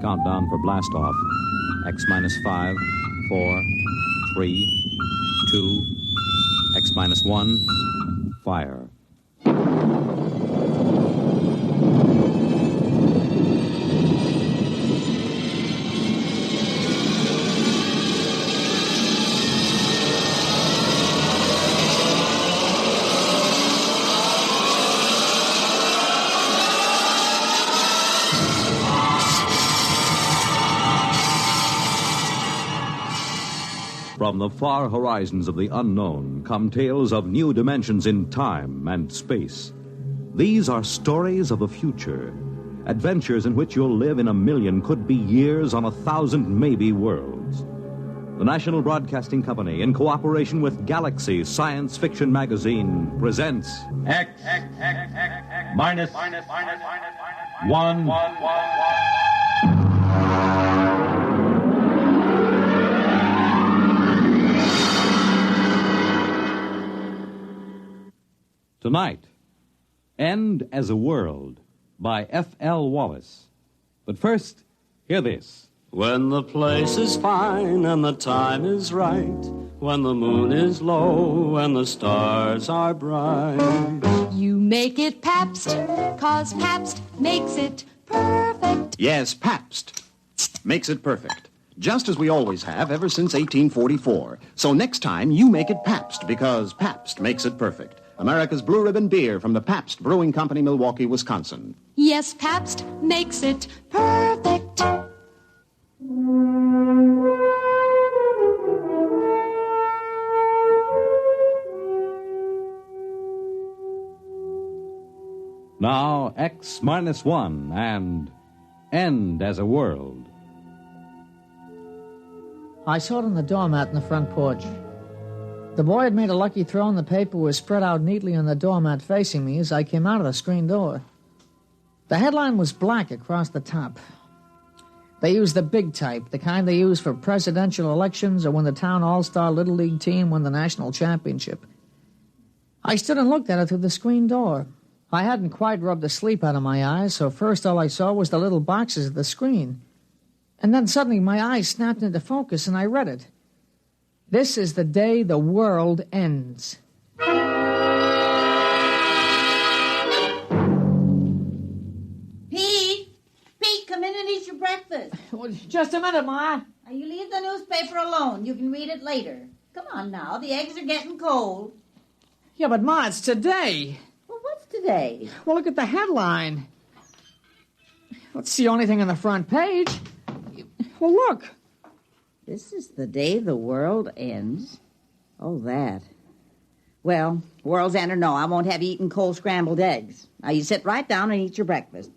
Countdown for blast off. X minus 5, 4, 3, 2, X minus 1, fire. From the far horizons of the unknown come tales of new dimensions in time and space. These are stories of the future, adventures in which you'll live in a million, could be years, on 1,000 maybe worlds. The National Broadcasting Company, in cooperation with Galaxy Science Fiction Magazine, presents X minus 1. Tonight, End as a World by F.L. Wallace. But first, hear this. When the place is fine and the time is right, when the moon is low and the stars are bright. You make it Pabst, 'cause Pabst makes it perfect. Yes, Pabst makes it perfect. Just as we always have ever since 1844. So next time, you make it Pabst, because Pabst makes it perfect. America's Blue Ribbon beer from the Pabst Brewing Company, Milwaukee, Wisconsin. Yes, Pabst makes it perfect. Now, X minus 1 and End as a World. I saw it on the doormat in the front porch. The boy had made a lucky throw, and the paper was spread out neatly on the doormat facing me as I came out of the screen door. The headline was black across the top. They used the big type, the kind they use for presidential elections or when the town all-star Little League team won the national championship. I stood and looked at it through the screen door. I hadn't quite rubbed the sleep out of my eyes, so first all I saw was the little boxes of the screen. And then suddenly my eyes snapped into focus and I read it. This is the day the world ends. Pete, come in and eat your breakfast. Well, just a minute, Ma. Now, you leave the newspaper alone. You can read it later. Come on now, the eggs are getting cold. Yeah, but Ma, it's today. Well, what's today? Well, look at the headline. That's the only thing on the front page. Well, look. This is the day the world ends. Oh, that. Well, world's end or no, I won't have you eating cold scrambled eggs. Now, you sit right down and eat your breakfast.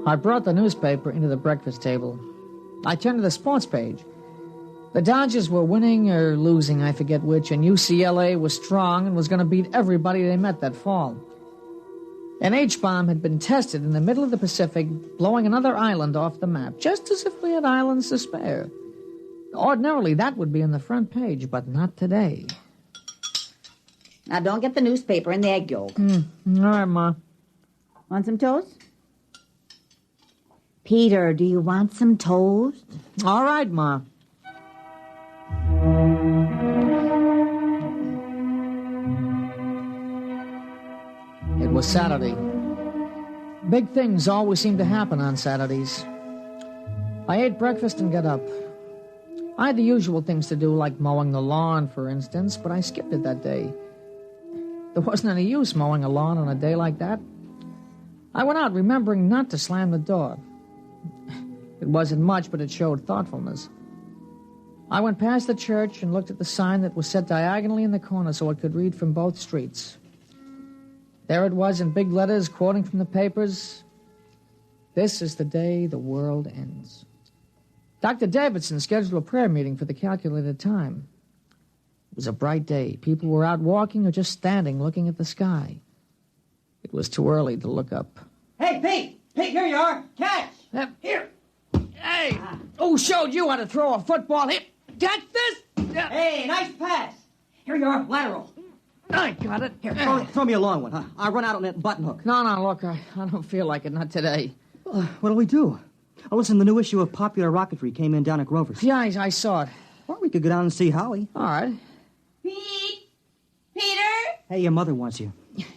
I brought the newspaper into the breakfast table. I turned to the sports page. The Dodgers were winning or losing, I forget which, and UCLA was strong and was going to beat everybody they met that fall. An H-bomb had been tested in the middle of the Pacific, blowing another island off the map, just as if we had islands to spare. Ordinarily, that would be on the front page, but not today. Now, don't get the newspaper in the egg yolk. All right, Ma. Want some toast? Peter, do you want some toast? All right, Ma. It was Saturday. Big things always seem to happen on Saturdays. I ate breakfast and got up. I had the usual things to do, like mowing the lawn, for instance, but I skipped it that day. There wasn't any use mowing a lawn on a day like that. I went out remembering not to slam the door. It wasn't much, but it showed thoughtfulness. I went past the church and looked at the sign that was set diagonally in the corner so it could read from both streets. There it was in big letters, quoting from the papers. This is the day the world ends. Dr. Davidson scheduled a prayer meeting for the calculated time. It was a bright day. People were out walking or just standing looking at the sky. It was too early to look up. Hey, Pete! Pete, here you are. Catch! Here! Hey! Who showed you how to throw a football? Here! Get this! Hey, nice pass! Here you are, lateral. I got it. Here, throw me a long one, huh? I'll run out on that button hook. No, look, I don't feel like it, not today. What'll we do? Oh, listen, the new issue of Popular Rocketry came in down at Grover's. Yeah, I saw it. Or we could go down and see Howie. All right. Pete? Peter? Hey, your mother wants you.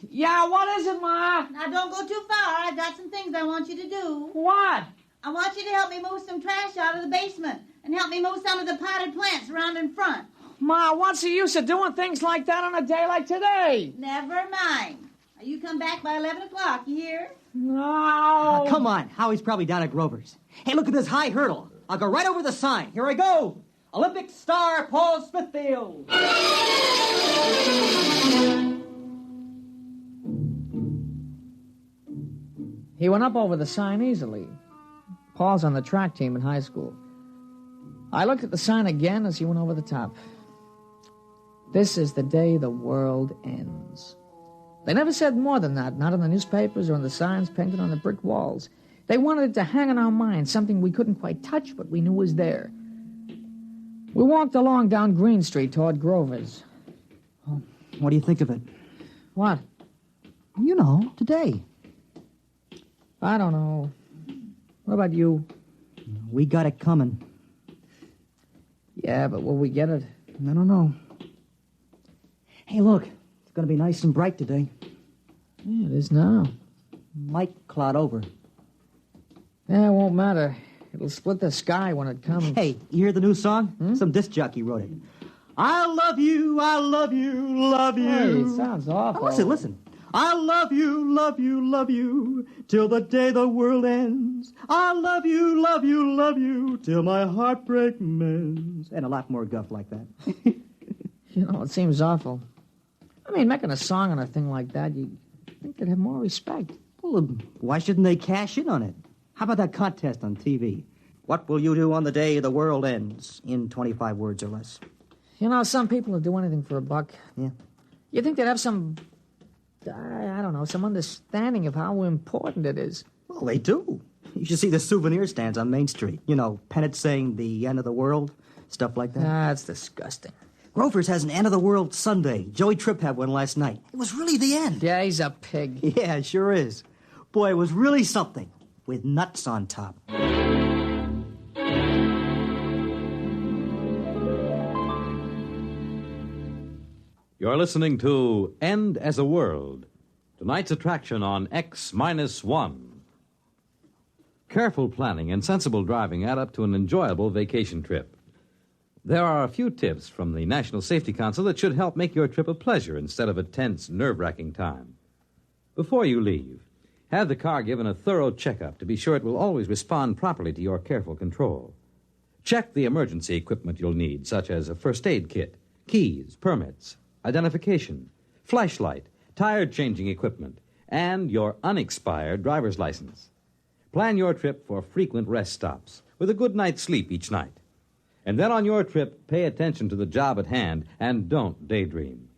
Yeah, what is it, Ma? Now, don't go too far. I've got some things I want you to do. What? I want you to help me move some trash out of the basement and help me move some of the potted plants around in front. Ma, what's the use of doing things like that on a day like today? Never mind. Now, you come back by 11 o'clock, you hear? No. Come on. Howie's probably down at Grover's. Hey, look at this high hurdle. I'll go right over the sign. Here I go. Olympic star Paul Smithfield. He went up over the sign easily. Paul's on the track team in high school. I looked at the sign again as he went over the top. This is the day the world ends. They never said more than that, not in the newspapers or in the signs painted on the brick walls. They wanted it to hang in our minds, something we couldn't quite touch, but we knew was there. We walked along down Green Street toward Grover's. Oh, what do you think of it? What? You know, today. I don't know. What about you? We got it coming. Yeah, but will we get it? I don't know. Hey, look. It's going to be nice and bright today. Yeah, it is now. Might cloud over. Yeah, it won't matter. It'll split the sky when it comes. Hey, you hear the new song? Some disc jockey wrote it. I love you, love you. Hey, it sounds awful. Oh, listen. I love you, till the day the world ends. I love you, till my heartbreak mends. And a lot more guff like that. You know, it seems awful. I mean, making a song on a thing like that, you'd think they'd have more respect. Well, why shouldn't they cash in on it? How about that contest on TV? What will you do on the day the world ends? In 25 words or less. You know, some people will do anything for a buck. Yeah. You think they'd have some, I don't know, some understanding of how important it is. Well, they do. You should see the souvenir stands on Main Street. You know, pennants saying the end of the world, stuff like that. That's disgusting. Grover's has an end of the world Sunday. Joey Tripp had one last night. It was really the end. Yeah, he's a pig. Yeah, it sure is. Boy, it was really something. With nuts on top. You're listening to End as a World, tonight's attraction on X-1. Careful planning and sensible driving add up to an enjoyable vacation trip. There are a few tips from the National Safety Council that should help make your trip a pleasure instead of a tense, nerve-wracking time. Before you leave, have the car given a thorough checkup to be sure it will always respond properly to your careful control. Check the emergency equipment you'll need, such as a first aid kit, keys, permits, identification, flashlight, tire-changing equipment, and your unexpired driver's license. Plan your trip for frequent rest stops with a good night's sleep each night. And then on your trip, pay attention to the job at hand and don't daydream.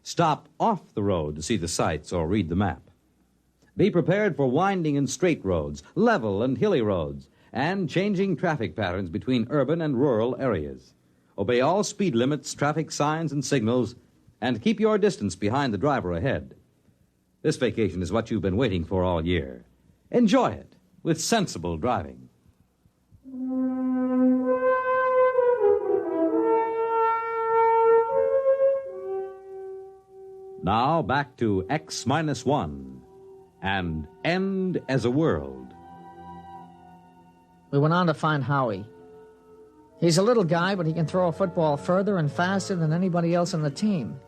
Stop off the road to see the sights or read the map. Be prepared for winding and straight roads, level and hilly roads, and changing traffic patterns between urban and rural areas. Obey all speed limits, traffic signs, and signals, and keep your distance behind the driver ahead. This vacation is what you've been waiting for all year. Enjoy it with sensible driving. Now back to X-1 and End as a World. We went on to find Howie. He's a little guy, but he can throw a football further and faster than anybody else on the team.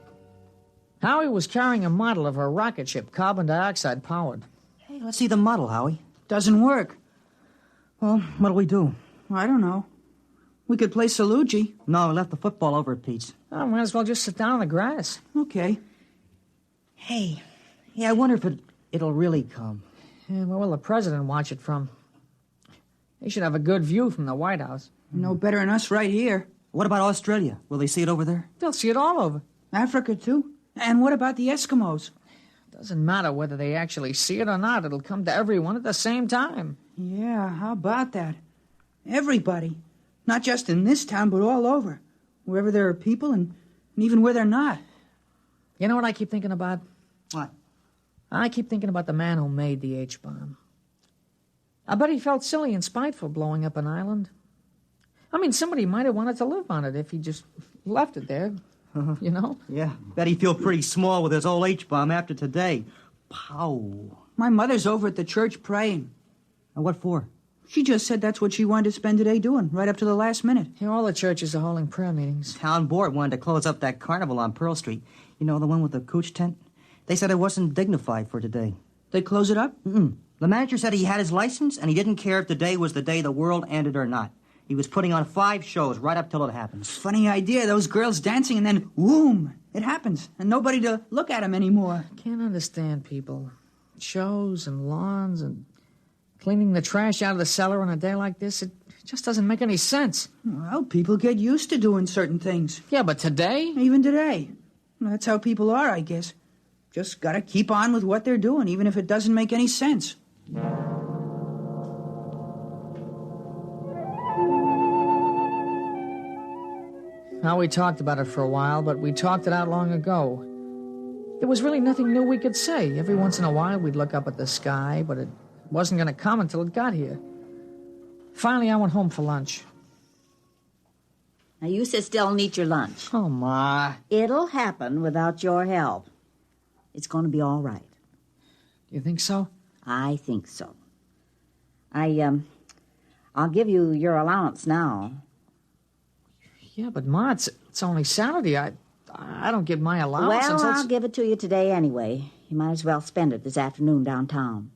Howie was carrying a model of a rocket ship, carbon dioxide powered. Hey, let's see the model, Howie. Doesn't work. Well, what'll we do? I don't know. We could play Salugi. No, I left the football over at Pete's. Oh, might as well just sit down on the grass. Okay. Hey, I wonder if it'll really come. Yeah, where will the president watch it from? He should have a good view from the White House. No better than us right here. What about Australia? Will they see it over there? They'll see it all over. Africa, too. And what about the Eskimos? Doesn't matter whether they actually see it or not. It'll come to everyone at the same time. Yeah, how about that? Everybody. Not just in this town, but all over. Wherever there are people and And even where they're not. You know what I keep thinking about? What? I keep thinking about the man who made the H-bomb. I bet he felt silly and spiteful blowing up an island. I mean, somebody might have wanted to live on it if he just left it there, you know? Yeah, bet he feel pretty small with his old H-bomb after today. Pow. My mother's over at the church praying. And what for? She just said that's what she wanted to spend today doing, right up to the last minute. You know, all the churches are holding prayer meetings. Town board wanted to close up that carnival on Pearl Street. You know, the one with the cooch tent? They said it wasn't dignified for today. They close it up? Mm-mm. The manager said he had his license, and he didn't care if today was the day the world ended or not. He was putting on 5 shows right up till it happens. Funny idea, those girls dancing and then, whoom, it happens. And nobody to look at them anymore. Can't understand people. Shows and lawns and cleaning the trash out of the cellar on a day like this, it just doesn't make any sense. Well, people get used to doing certain things. Yeah, but today? Even today. That's how people are, I guess. Just gotta keep on with what they're doing, even if it doesn't make any sense. Now, we talked about it for a while, but we talked it out long ago. There was really nothing new we could say. Every once in a while, we'd look up at the sky, but it wasn't going to come until it got here. Finally, I went home for lunch. Now, you sit still and eat your lunch. Oh, Ma. It'll happen without your help. It's going to be all right. You think so? I think so. I'll give you your allowance now. Yeah, but Ma, it's only Saturday. I don't get my allowance Well, until... I'll give it to you today anyway. You might as well spend it this afternoon downtown.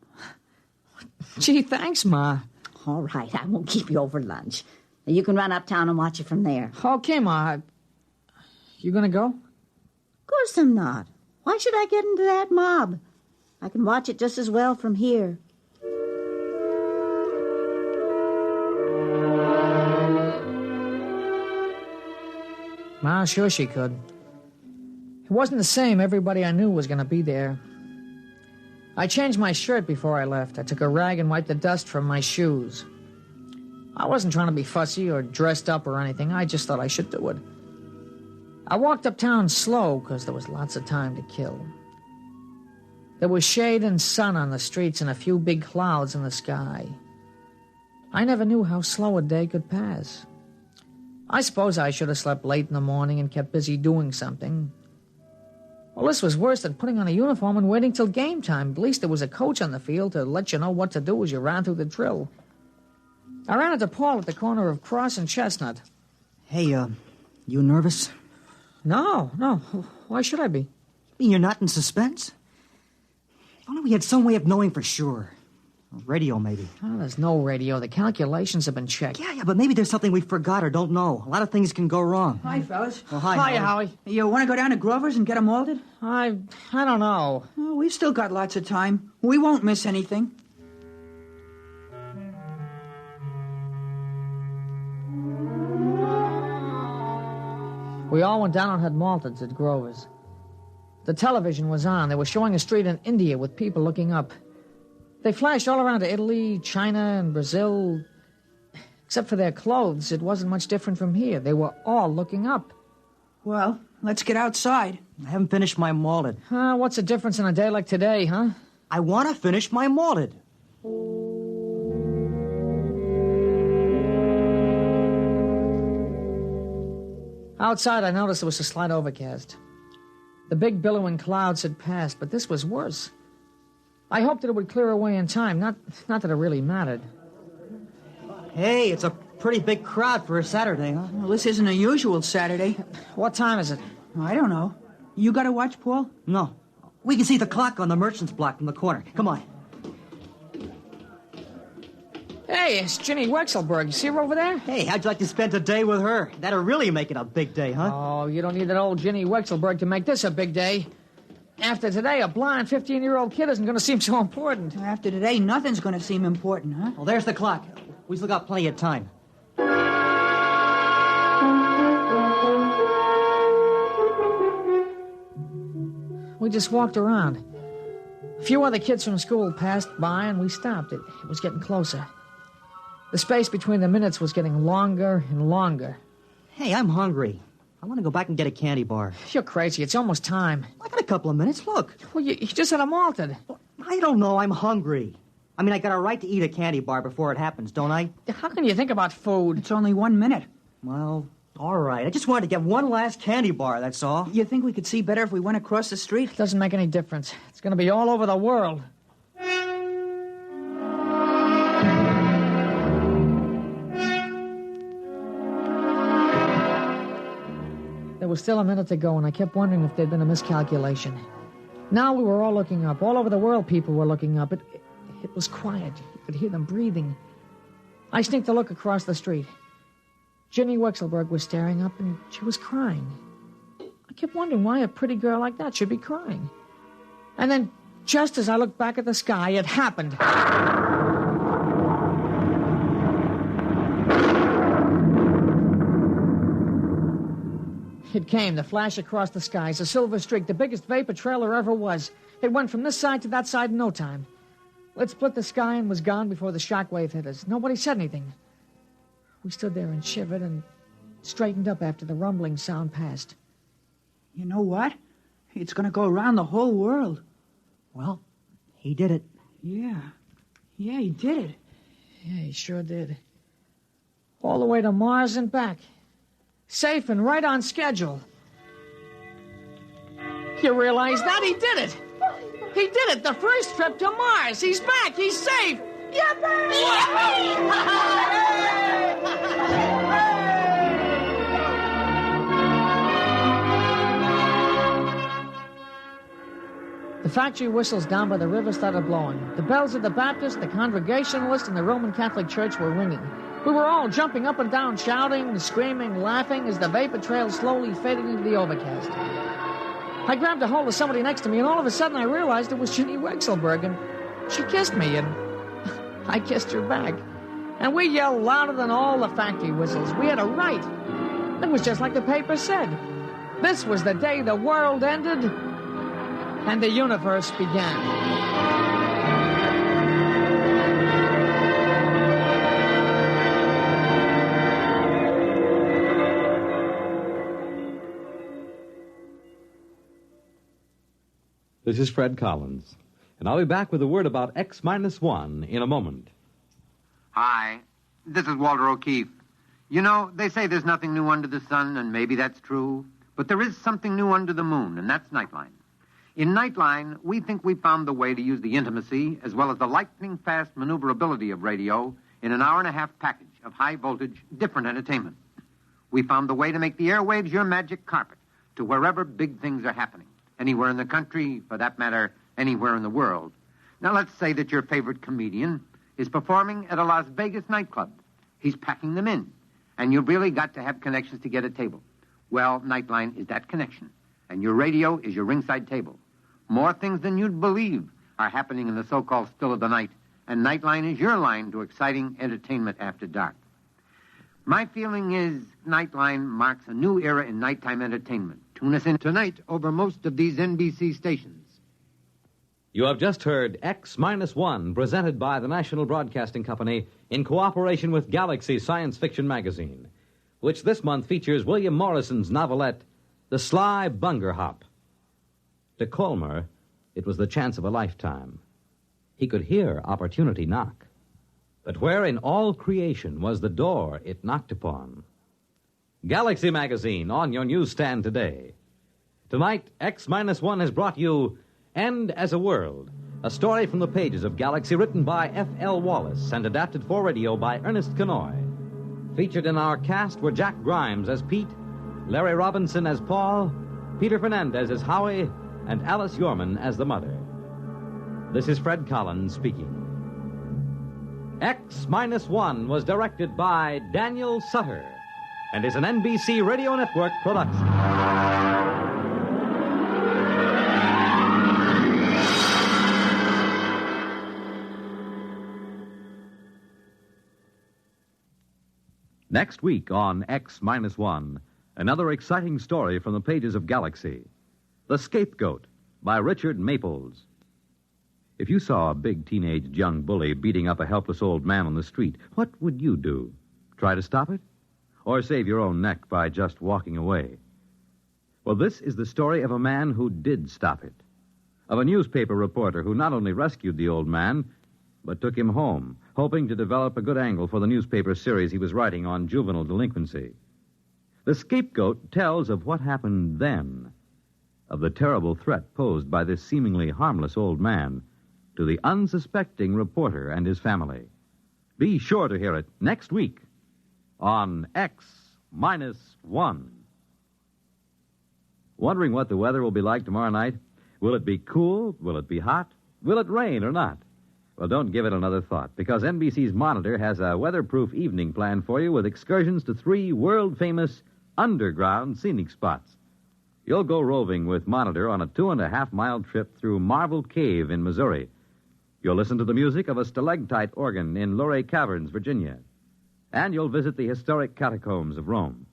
Gee, thanks, Ma. All right, I won't keep you over lunch. You can run uptown and watch it from there. Okay, Ma. You gonna go? Of course I'm not. Why should I get into that mob? I can watch it just as well from here. Ma, sure she could. It wasn't the same. Everybody I knew was going to be there. I changed my shirt before I left. I took a rag and wiped the dust from my shoes. I wasn't trying to be fussy or dressed up or anything. I just thought I should do it. I walked uptown slow because there was lots of time to kill. There was shade and sun on the streets and a few big clouds in the sky. I never knew how slow a day could pass. I suppose I should have slept late in the morning and kept busy doing something. Well, this was worse than putting on a uniform and waiting till game time. At least there was a coach on the field to let you know what to do as you ran through the drill. I ran into Paul at the corner of Cross and Chestnut. Hey, you nervous? No. Why should I be? You mean you're not in suspense? If only we had some way of knowing for sure. Radio, maybe. Oh, there's no radio. The calculations have been checked. Yeah, but maybe there's something we forgot or don't know. A lot of things can go wrong. Hi, fellas. Well, hi, Howie. You want to go down to Grover's and get them molded? I don't know. Oh, we've still got lots of time. We won't miss anything. We all went down and had malteds at Grover's. The television was on. They were showing a street in India with people looking up. They flashed all around to Italy, China, and Brazil. Except for their clothes, it wasn't much different from here. They were all looking up. Well, let's get outside. I haven't finished my malted. What's the difference in a day like today, huh? I want to finish my malted. Outside, I noticed there was a slight overcast. The big billowing clouds had passed, but this was worse. I hoped that it would clear away in time, not that it really mattered. Hey, it's a pretty big crowd for a Saturday, huh? Well, this isn't a usual Saturday. What time is it? I don't know. You got to watch, Paul? No. We can see the clock on the merchant's block from the corner. Come on. Hey, it's Ginny Wexelberg. You see her over there? Hey, how'd you like to spend a day with her? That'll really make it a big day, huh? Oh, you don't need that old Ginny Wexelberg to make this a big day. After today, a blind 15-year-old kid isn't going to seem so important. After today, nothing's going to seem important, huh? Well, there's the clock. We still got plenty of time. We just walked around. A few other kids from school passed by, and we stopped. It was getting closer. The space between the minutes was getting longer and longer. Hey, I'm hungry. I want to go back and get a candy bar. You're crazy. It's almost time. I got a couple of minutes. Look. Well, you just had them malted. I don't know. I'm hungry. I mean, I got a right to eat a candy bar before it happens, don't I? How can you think about food? It's only 1 minute. Well, all right. I just wanted to get one last candy bar, that's all. You think we could see better if we went across the street? It doesn't make any difference. It's going to be all over the world. There was still a minute to go, and I kept wondering if there'd been a miscalculation. Now we were all looking up. All over the world, people were looking up. It was quiet. You could hear them breathing. I sneaked a look across the street. Ginny Wexelberg was staring up, and she was crying. I kept wondering why a pretty girl like that should be crying. And then, just as I looked back at the sky, it happened. It came, the flash across the skies, a silver streak, the biggest vapor trail there ever was. It went from this side to that side in no time. It split the sky and was gone before the shockwave hit us. Nobody said anything. We stood there and shivered and straightened up after the rumbling sound passed. You know what? It's going to go around the whole world. Well, he did it. Yeah, he did it. Yeah, he sure did. All the way to Mars and back. Safe and right on schedule. You realize that? He did it! He did it! The first trip to Mars! He's back! He's safe! The factory whistles down by the river started blowing. The bells of the Baptist, the Congregationalist, and the Roman Catholic Church were ringing. We were all jumping up and down, shouting, screaming, laughing as the vapor trail slowly faded into the overcast. I grabbed a hold of somebody next to me, and all of a sudden I realized it was Ginny Wexelberg, and she kissed me, and I kissed her back. And we yelled louder than all the factory whistles. We had a right. It was just like the paper said. This was the day the world ended and the universe began. This is Fred Collins, and I'll be back with a word about X-1 in a moment. Hi, this is Walter O'Keefe. You know, they say there's nothing new under the sun, and maybe that's true, but there is something new under the moon, and that's Nightline. In Nightline, we think we found the way to use the intimacy as well as the lightning-fast maneuverability of radio in an hour-and-a-half package of high-voltage, different entertainment. We found the way to make the airwaves your magic carpet to wherever big things are happening. Anywhere in the country, for that matter, anywhere in the world. Now, let's say that your favorite comedian is performing at a Las Vegas nightclub. He's packing them in, and you've really got to have connections to get a table. Well, Nightline is that connection, and your radio is your ringside table. More things than you'd believe are happening in the so-called still of the night, and Nightline is your line to exciting entertainment after dark. My feeling is Nightline marks a new era in nighttime entertainment. Tune us in tonight over most of these NBC stations. You have just heard X-1, presented by the National Broadcasting Company in cooperation with Galaxy Science Fiction Magazine, which this month features William Morrison's novelette, The Sly Bunger Hop. To Colmer, it was the chance of a lifetime. He could hear opportunity knock. But where in all creation was the door it knocked upon? Galaxy Magazine on your newsstand today. Tonight, X-1 has brought you End as a World, a story from the pages of Galaxy written by F.L. Wallace and adapted for radio by Ernest Kenoy. Featured in our cast were Jack Grimes as Pete, Larry Robinson as Paul, Peter Fernandez as Howie, and Alice Yorman as the mother. This is Fred Collins speaking. X-1 was directed by Daniel Sutter and is an NBC Radio Network production. Next week on X-1, another exciting story from the pages of Galaxy. The Scapegoat by Richard Maples. If you saw a big teenaged young bully beating up a helpless old man on the street, what would you do? Try to stop it? Or save your own neck by just walking away? Well, this is the story of a man who did stop it. Of a newspaper reporter who not only rescued the old man, but took him home, hoping to develop a good angle for the newspaper series he was writing on juvenile delinquency. The Scapegoat tells of what happened then, of the terrible threat posed by this seemingly harmless old man to the unsuspecting reporter and his family. Be sure to hear it next week on X-1. Wondering what the weather will be like tomorrow night? Will it be cool? Will it be hot? Will it rain or not? Well, don't give it another thought, because NBC's Monitor has a weatherproof evening plan for you with excursions to 3 world-famous underground scenic spots. You'll go roving with Monitor on a 2.5-mile trip through Marble Cave in Missouri. You'll listen to the music of a stalactite organ in Luray Caverns, Virginia. And you'll visit the historic catacombs of Rome.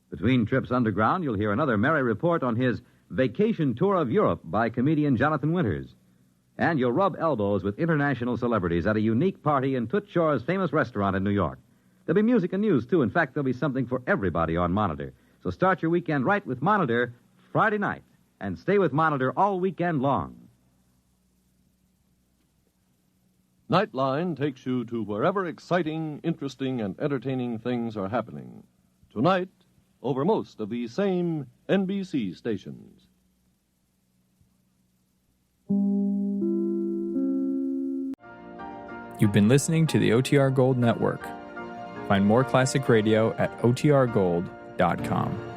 Between trips underground, you'll hear another merry report on his vacation tour of Europe by comedian Jonathan Winters. And you'll rub elbows with international celebrities at a unique party in Toots Shor's famous restaurant in New York. There'll be music and news, too. In fact, there'll be something for everybody on Monitor. So start your weekend right with Monitor Friday night, and stay with Monitor all weekend long. Nightline takes you to wherever exciting, interesting, and entertaining things are happening. Tonight, over most of these same NBC stations. You've been listening to the OTR Gold Network. Find more classic radio at otrgold.com.